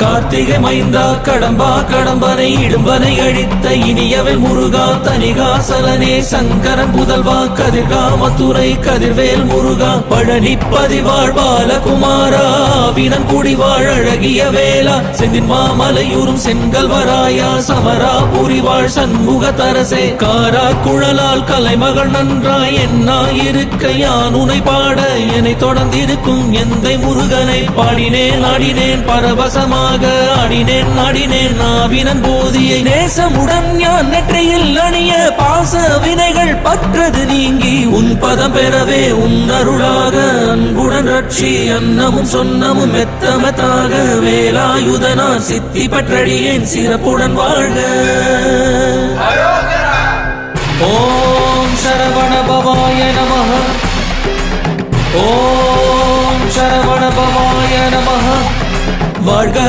கார்த்திகை மைந்தா கடம்பா கடம்பனை இடும்பனை அழித்த இனியவன் முருகா தனிகாசலனே சங்கரன் புதல்வா கதிர்கா மதுரை கதிர்வேல் முருகா பழனி பதிவாழ் பாலகுமாரா வினன் குடிவாழ் அழகிய வேளா செந்தின் மாமலையூரும் செங்கல்வராயா சமரா புரிவாழ் சண்முக தரசே காரா குழலால் கலைமகள் நன்றாய் என்னாயிருக்க யான் உனை பாட என்னை தொடர்ந்திருக்கும் எந்தை முருகனை பாடினேன் ஆடினேன் பரவசமாக ஆடினேன் நாடினேன் நாவினன் போதியை நேசமுடன் ஞான் நெற்றியில் அணிய பாச வினைகள் பற்றது நீங்கி உன் பதம் பெறவே உன் அருளாக அன்புடன் ரட்சி அன்னமும் சொன்னமும் மெத்தமத்தாக வேலாயுதனார் சித்தி பற்றடியேன் சிறப்புடன் வாழ்க. ஓம் சரவண பவாய நமஹ. ஓம் சரவண பவாய நமஹ. வாழ்க.